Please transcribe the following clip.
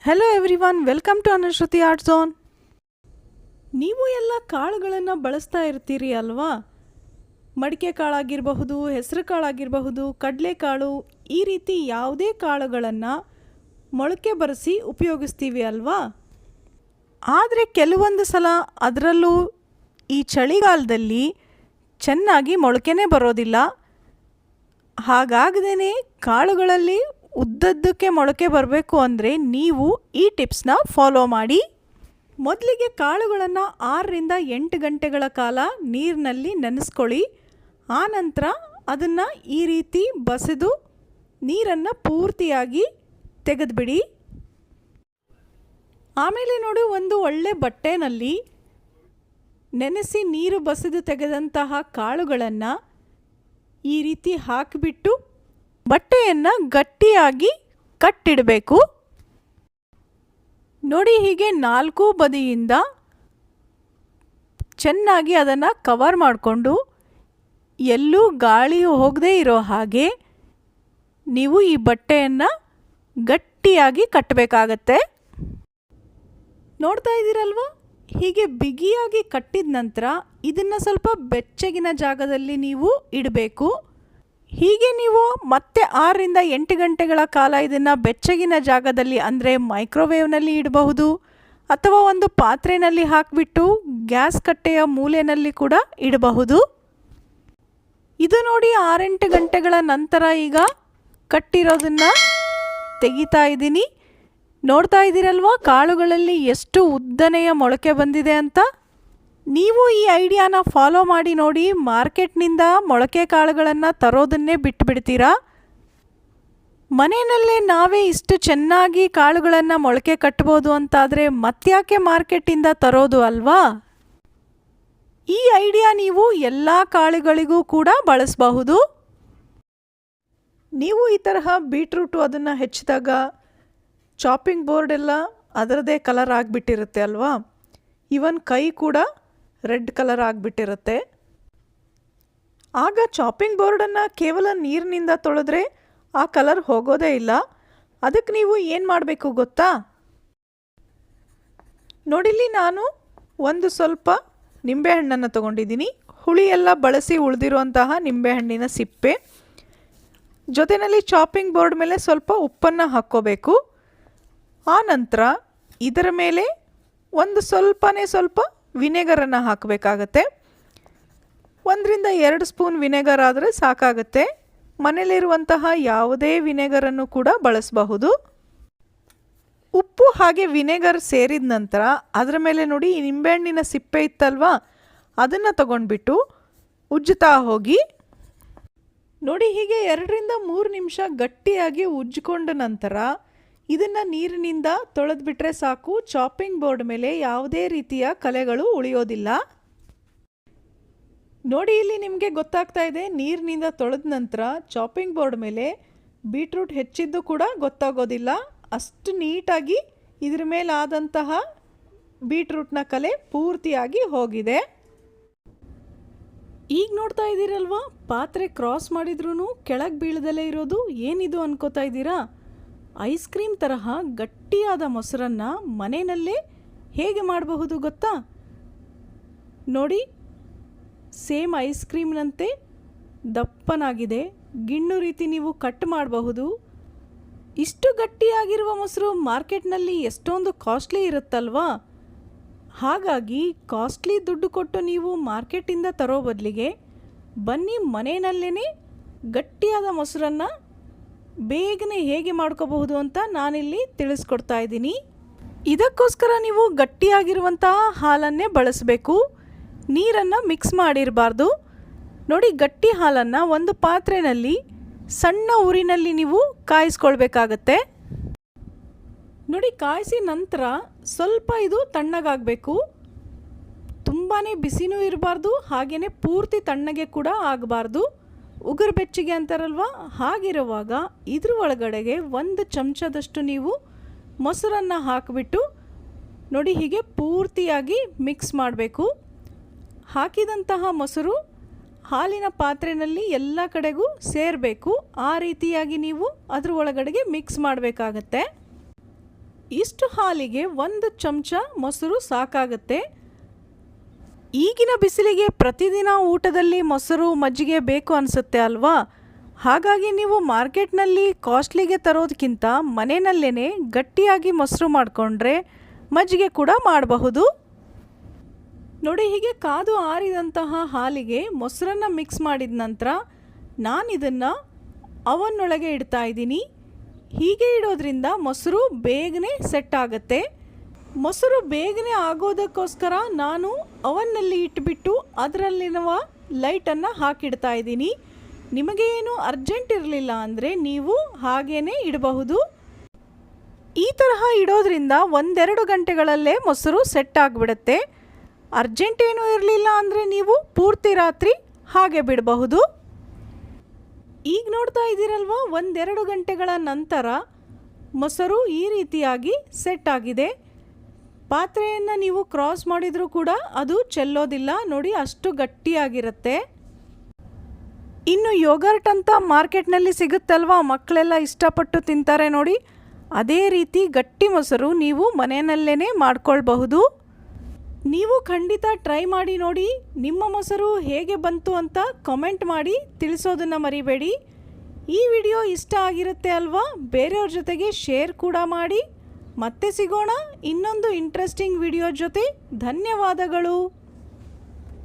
Hello everyone, welcome to Anushruti art zone. ನೀವು ಎಲ್ಲ ಕಾಳುಗಳನ್ನು ಬಳಸ್ತಾ ಇರ್ತೀರಿ ಅಲ್ವಾ? ಮಡಿಕೆ ಕಾಳಾಗಿರಬಹುದು, ಹೆಸರು ಕಾಳಾಗಿರಬಹುದು, ಕಡಲೆಕಾಳು, ಈ ರೀತಿ ಯಾವುದೇ ಕಾಳುಗಳನ್ನು ಮೊಳಕೆ ಬರೆಸಿ ಉಪಯೋಗಿಸ್ತೀವಿ ಅಲ್ವಾ? ಆದರೆ ಕೆಲವೊಂದು ಸಲ ಅದರಲ್ಲೂ ಈ ಚಳಿಗಾಲದಲ್ಲಿ ಚೆನ್ನಾಗಿ ಮೊಳಕೆನೇ ಬರೋದಿಲ್ಲ. ಹಾಗಾಗದೇ ಕಾಳುಗಳಲ್ಲಿ ಉದ್ದದ್ದಕ್ಕೆ ಮೊಳಕೆ ಬರಬೇಕು ಅಂದರೆ ನೀವು ಈ ಟಿಪ್ಸ್ನ ಫಾಲೋ ಮಾಡಿ. ಮೊದಲಿಗೆ ಕಾಳುಗಳನ್ನು 6ರಿಂದ 8 ಗಂಟೆಗಳ ಕಾಲ ನೀರಿನಲ್ಲಿ ನೆನೆಸ್ಕೊಳ್ಳಿ. ಆನಂತರ ಅದನ್ನು ಈ ರೀತಿ ಬಸಿದು ನೀರನ್ನು ಪೂರ್ತಿಯಾಗಿ ತೆಗೆದುಬಿಡಿ. ಆಮೇಲೆ ನೋಡಿ, ಒಂದು ಒಳ್ಳೆ ಬಟ್ಟೆನಲ್ಲಿ ನೆನೆಸಿ ನೀರು ಬಸಿದು ತೆಗೆದಂತಹ ಕಾಳುಗಳನ್ನು ಈ ರೀತಿ ಹಾಕಿಬಿಟ್ಟು ಬಟ್ಟೆಯನ್ನು ಗಟ್ಟಿಯಾಗಿ ಕಟ್ಟಿಡಬೇಕು. ನೋಡಿ, ಹೀಗೆ 4 ಬದಿಯಿಂದ ಚೆನ್ನಾಗಿ ಅದನ್ನು ಕವರ್ ಮಾಡಿಕೊಂಡು ಎಲ್ಲೂ ಗಾಳಿಯು ಹೋಗದೇ ಇರೋ ಹಾಗೆ ನೀವು ಈ ಬಟ್ಟೆಯನ್ನು ಗಟ್ಟಿಯಾಗಿ ಕಟ್ಟಬೇಕಾಗತ್ತೆ. ನೋಡ್ತಾ ಇದ್ದೀರಲ್ವ? ಹೀಗೆ ಬಿಗಿಯಾಗಿ ಕಟ್ಟಿದ ನಂತರ ಇದನ್ನು ಸ್ವಲ್ಪ ಬೆಚ್ಚಗಿನ ಜಾಗದಲ್ಲಿ ನೀವು ಇಡಬೇಕು. ಹೀಗೆ ನೀವು ಮತ್ತೆ 6ರಿಂದ 8 ಗಂಟೆಗಳ ಕಾಲ ಇದನ್ನು ಬೆಚ್ಚಗಿನ ಜಾಗದಲ್ಲಿ, ಅಂದರೆ ಮೈಕ್ರೋವೇವ್ನಲ್ಲಿ ಇಡಬಹುದು, ಅಥವಾ ಒಂದು ಪಾತ್ರೆಯಲ್ಲಿ ಹಾಕಿಬಿಟ್ಟು ಗ್ಯಾಸ್ ಕಟ್ಟೆಯ ಮೂಲೆಯಲ್ಲಿ ಕೂಡ ಇಡಬಹುದು. ಇದು ನೋಡಿ, 6-8 ಗಂಟೆಗಳ ನಂತರ ಈಗ ಕಟ್ಟಿರೋದನ್ನು ತೆಗಿತಾ ಇದ್ದೀನಿ. ನೋಡ್ತಾ ಇದ್ದೀರಲ್ವ ಕಾಳುಗಳಲ್ಲಿ ಎಷ್ಟು ಉದ್ದನೆಯ ಮೊಳಕೆ ಬಂದಿದೆ ಅಂತ. ನೀವು ಈ ಐಡಿಯಾನ ಫಾಲೋ ಮಾಡಿ ನೋಡಿ. ಮಾರ್ಕೆಟ್ನಿಂದ ಮೊಳಕೆ ಕಾಳುಗಳನ್ನು ತರೋದನ್ನೇ ಬಿಟ್ಟುಬಿಡ್ತೀರಾ. ಮನೆಯಲ್ಲೇ ನಾವೇ ಇಷ್ಟು ಚೆನ್ನಾಗಿ ಕಾಳುಗಳನ್ನು ಮೊಳಕೆ ಕಟ್ಬೋದು ಅಂತಾದರೆ ಮತ್ತ್ಯಾಕೆ ಮಾರ್ಕೆಟಿಂದ ತರೋದು ಅಲ್ವಾ? ಈ ಐಡಿಯಾ ನೀವು ಎಲ್ಲ ಕಾಳುಗಳಿಗೂ ಕೂಡ ಬಳಸಬಹುದು. ನೀವು ಈ ತರಹ ಬೀಟ್ರೂಟು ಅದನ್ನು ಹೆಚ್ಚಿದಾಗ ಚಾಪಿಂಗ್ ಬೋರ್ಡ್ ಎಲ್ಲ ಅದರದೇ ಕಲರ್ ಆಗಿಬಿಟ್ಟಿರುತ್ತೆ ಅಲ್ವಾ? ಈವನ್ ಕೈ ಕೂಡ ರೆಡ್ ಕಲರ್ ಆಗಿಬಿಟ್ಟಿರುತ್ತೆ. ಆಗ ಚಾಪಿಂಗ್ ಬೋರ್ಡನ್ನು ಕೇವಲ ನೀರಿನಿಂದ ತೊಳೆದ್ರೆ ಆ ಕಲರ್ ಹೋಗೋದೇ ಇಲ್ಲ. ಅದಕ್ಕೆ ನೀವು ಏನು ಮಾಡಬೇಕು ಗೊತ್ತಾ? ನೋಡಿಲ್ಲಿ, ನಾನು ಒಂದು ಸ್ವಲ್ಪ ನಿಂಬೆಹಣ್ಣನ್ನು ತೊಗೊಂಡಿದ್ದೀನಿ. ಹುಳಿಯೆಲ್ಲ ಬಳಸಿ ಉಳಿದಿರುವಂತಹ ನಿಂಬೆಹಣ್ಣಿನ ಸಿಪ್ಪೆ, ಜೊತೆಯಲ್ಲಿ ಚಾಪಿಂಗ್ ಬೋರ್ಡ್ ಮೇಲೆ ಸ್ವಲ್ಪ ಉಪ್ಪನ್ನು ಹಾಕ್ಕೋಬೇಕು. ಆನಂತರ ಇದರ ಮೇಲೆ ಒಂದು ಸ್ವಲ್ಪ ವಿನೆಗರನ್ನು ಹಾಕಬೇಕಾಗತ್ತೆ. 1ರಿಂದ 2 ಸ್ಪೂನ್ ವಿನೆಗರ್ ಆದರೆ ಸಾಕಾಗುತ್ತೆ. ಮನೆಯಲ್ಲಿರುವಂತಹ ಯಾವುದೇ ವಿನೆಗರನ್ನು ಕೂಡ ಬಳಸಬಹುದು. ಉಪ್ಪು ಹಾಗೆ ವಿನೆಗರ್ ಸೇರಿದ ನಂತರ ಅದರ ಮೇಲೆ ನೋಡಿ, ಈ ನಿಂಬೆಹಣ್ಣಿನ ಸಿಪ್ಪೆ ಇತ್ತಲ್ವಾ, ಅದನ್ನು ತಗೊಂಡ್ಬಿಟ್ಟು ಉಜ್ಜುತ್ತಾ ಹೋಗಿ. ನೋಡಿ, ಹೀಗೆ 2ರಿಂದ 3 ನಿಮಿಷ ಗಟ್ಟಿಯಾಗಿ ಉಜ್ಜಿಕೊಂಡ ನಂತರ ಇದನ್ನು ನೀರಿನಿಂದ ತೊಳೆದ್ಬಿಟ್ರೆ ಸಾಕು. ಚಾಪಿಂಗ್ ಬೋರ್ಡ್ ಮೇಲೆ ಯಾವುದೇ ರೀತಿಯ ಕಲೆಗಳು ಉಳಿಯೋದಿಲ್ಲ. ನೋಡಿ, ಇಲ್ಲಿ ನಿಮಗೆ ಗೊತ್ತಾಗ್ತಾ ಇದೆ, ನೀರಿನಿಂದ ತೊಳೆದ ನಂತರ ಚಾಪಿಂಗ್ ಬೋರ್ಡ್ ಮೇಲೆ ಬೀಟ್ರೂಟ್ ಹೆಚ್ಚಿದ್ದು ಕೂಡ ಗೊತ್ತಾಗೋದಿಲ್ಲ. ಅಷ್ಟು ನೀಟಾಗಿ ಇದ್ರ ಮೇಲಾದಂತಹ ಬೀಟ್ರೂಟ್ನ ಕಲೆ ಪೂರ್ತಿಯಾಗಿ ಹೋಗಿದೆ. ಈಗ ನೋಡ್ತಾ ಇದ್ದೀರಲ್ವಾ, ಪಾತ್ರೆ ಕ್ರಾಸ್ ಮಾಡಿದ್ರೂ ಕೆಳಗೆ ಬೀಳದಲ್ಲೇ ಇರೋದು ಏನಿದು ಅನ್ಕೋತಾ ಇದ್ದೀರಾ? ಐಸ್ ಕ್ರೀಮ್ ತರಹ ಗಟ್ಟಿಯಾದ ಮೊಸರನ್ನು ಮನೆಯಲ್ಲೇ ಹೇಗೆ ಮಾಡಬಹುದು ಗೊತ್ತಾ? ನೋಡಿ, ಸೇಮ್ ಐಸ್ ಕ್ರೀಮ್ನಂತೆ ದಪ್ಪನಾಗಿದೆ. ಗಿಣ್ಣು ರೀತಿ ನೀವು ಕಟ್ ಮಾಡಬಹುದು. ಇಷ್ಟು ಗಟ್ಟಿಯಾಗಿರುವ ಮೊಸರು ಮಾರ್ಕೆಟ್ನಲ್ಲಿ ಎಷ್ಟೊಂದು ಕಾಸ್ಟ್ಲಿ ಇರುತ್ತಲ್ವಾ? ಹಾಗಾಗಿ ಕಾಸ್ಟ್ಲಿ ದುಡ್ಡು ಕೊಟ್ಟು ನೀವು ಮಾರ್ಕೆಟಿಂದ ತರೋ ಬದಲಿಗೆ ಬನ್ನಿ, ಮನೆಯಲ್ಲೇ ಗಟ್ಟಿಯಾದ ಮೊಸರನ್ನು ಬೇಗನೆ ಹೇಗೆ ಮಾಡ್ಕೋಬಹುದು ಅಂತ ನಾನಿಲ್ಲಿ ತಿಳಿಸ್ಕೊಡ್ತಾ ಇದ್ದೀನಿ. ಇದಕ್ಕೋಸ್ಕರ ನೀವು ಗಟ್ಟಿಯಾಗಿರುವಂತಹ ಹಾಲನ್ನೇ ಬಳಸಬೇಕು. ನೀರನ್ನು ಮಿಕ್ಸ್ ಮಾಡಿರಬಾರ್ದು. ನೋಡಿ, ಗಟ್ಟಿ ಹಾಲನ್ನು ಒಂದು ಪಾತ್ರೆಯಲ್ಲಿ ಸಣ್ಣ ಉರಿನಲ್ಲಿ ನೀವು ಕಾಯಿಸ್ಕೊಳ್ಬೇಕಾಗತ್ತೆ. ನೋಡಿ, ಕಾಯಿಸಿ ನಂತರ ಸ್ವಲ್ಪ ಇದು ತಣ್ಣಗಾಗಬೇಕು. ತುಂಬಾ ಬಿಸಿನೂ ಇರಬಾರ್ದು, ಹಾಗೆಯೇ ಪೂರ್ತಿ ತಣ್ಣಗೆ ಕೂಡ ಆಗಬಾರ್ದು. ಉಗುರು ಬೆಚ್ಚಗೆ ಅಂತಾರಲ್ವ, ಹಾಗಿರುವಾಗ ಇದ್ರ ಒಳಗಡೆಗೆ 1 ಚಮಚದಷ್ಟು ನೀವು ಮೊಸರನ್ನು ಹಾಕಿಬಿಟ್ಟು ನೋಡಿ, ಹೀಗೆ ಪೂರ್ತಿಯಾಗಿ ಮಿಕ್ಸ್ ಮಾಡಬೇಕು. ಹಾಕಿದಂತಹ ಮೊಸರು ಹಾಲಿನ ಪಾತ್ರೆಯಲ್ಲಿ ಎಲ್ಲ ಕಡೆಗೂ ಸೇರಬೇಕು. ಆ ರೀತಿಯಾಗಿ ನೀವು ಅದ್ರ ಒಳಗಡೆಗೆ ಮಿಕ್ಸ್ ಮಾಡಬೇಕಾಗತ್ತೆ. ಇಷ್ಟು ಹಾಲಿಗೆ 1 ಚಮಚ ಮೊಸರು ಸಾಕಾಗುತ್ತೆ. ಈಗಿನ ಬಿಸಿಲಿಗೆ ಪ್ರತಿದಿನ ಊಟದಲ್ಲಿ ಮೊಸರು ಮಜ್ಜಿಗೆ ಬೇಕು ಅನಿಸುತ್ತೆ ಅಲ್ವಾ? ಹಾಗಾಗಿ ನೀವು ಮಾರ್ಕೆಟ್ನಲ್ಲಿ ಕಾಸ್ಟ್ಲಿಗೆ ತರೋದಕ್ಕಿಂತ ಮನೆಯಲ್ಲೇ ಗಟ್ಟಿಯಾಗಿ ಮೊಸರು ಮಾಡಿಕೊಂಡ್ರೆ ಮಜ್ಜಿಗೆ ಕೂಡ ಮಾಡಬಹುದು. ನೋಡಿ, ಹೀಗೆ ಕಾದು ಆರಿದಂತಹ ಹಾಲಿಗೆ ಮೊಸರನ್ನು ಮಿಕ್ಸ್ ಮಾಡಿದ ನಂತರ ನಾನಿದನ್ನು ಅವನ್ನೊಳಗೆ ಇಡ್ತಾ ಇದ್ದೀನಿ. ಹೀಗೆ ಇಡೋದ್ರಿಂದ ಮೊಸರು ಬೇಗನೆ ಸೆಟ್ ಆಗುತ್ತೆ. ಮೊಸರು ಬೇಗನೆ ಆಗೋದಕ್ಕೋಸ್ಕರ ನಾನು ಅವನ್ನಲ್ಲಿ ಇಟ್ಬಿಟ್ಟು ಅದರಲ್ಲಿರುವ ಲೈಟನ್ನು ಹಾಕಿಡ್ತಾ ಇದ್ದೀನಿ. ನಿಮಗೆ ಏನು ಅರ್ಜೆಂಟ್ ಇರಲಿಲ್ಲ ಅಂದರೆ ನೀವು ಹಾಗೇ ಇಡಬಹುದು. ಈ ತರಹ ಇಡೋದ್ರಿಂದ 1-2 ಗಂಟೆಗಳಲ್ಲೇ ಮೊಸರು ಸೆಟ್ ಆಗಿಬಿಡುತ್ತೆ. ಅರ್ಜೆಂಟ್ ಏನೂ ಇರಲಿಲ್ಲ ಅಂದರೆ ನೀವು ಪೂರ್ತಿ ರಾತ್ರಿ ಹಾಗೆ ಬಿಡಬಹುದು. ಈಗ ನೋಡ್ತಾ ಇದ್ದೀರಲ್ವ, 1-2 ಗಂಟೆಗಳ ನಂತರ ಮೊಸರು ಈ ರೀತಿಯಾಗಿ ಸೆಟ್ ಆಗಿದೆ. ಪಾತ್ರೆಯನ್ನು ನೀವು ಕ್ರಾಸ್ ಮಾಡಿದರೂ ಕೂಡ ಅದು ಚೆಲ್ಲೋದಿಲ್ಲ. ನೋಡಿ, ಅಷ್ಟು ಗಟ್ಟಿಯಾಗಿರುತ್ತೆ. ಇನ್ನು ಯೋಗರ್ಟ್ ಅಂತ ಮಾರ್ಕೆಟ್ನಲ್ಲಿ ಸಿಗುತ್ತಲ್ವ, ಮಕ್ಕಳೆಲ್ಲ ಇಷ್ಟಪಟ್ಟು ತಿಂತಾರೆ ನೋಡಿ, ಅದೇ ರೀತಿ ಗಟ್ಟಿ ಮೊಸರು ನೀವು ಮನೆಯಲ್ಲೇ ಮಾಡ್ಕೊಳ್ಬಹುದು. ನೀವು ಖಂಡಿತ ಟ್ರೈ ಮಾಡಿ ನೋಡಿ. ನಿಮ್ಮ ಮೊಸರು ಹೇಗೆ ಬಂತು ಅಂತ ಕಾಮೆಂಟ್ ಮಾಡಿ ತಿಳಿಸೋದನ್ನು ಮರಿಬೇಡಿ. ಈ ವಿಡಿಯೋ ಇಷ್ಟ ಆಗಿರುತ್ತೆ ಅಲ್ವಾ? ಬೇರೆಯವ್ರ ಜೊತೆಗೆ ಶೇರ್ ಕೂಡ ಮಾಡಿ. ಮತ್ತೆ ಸಿಗೋಣ ಇನ್ನೊಂದು ಇಂಟ್ರೆಸ್ಟಿಂಗ್ ವಿಡಿಯೋ ಜೊತೆ. ಧನ್ಯವಾದಗಳು.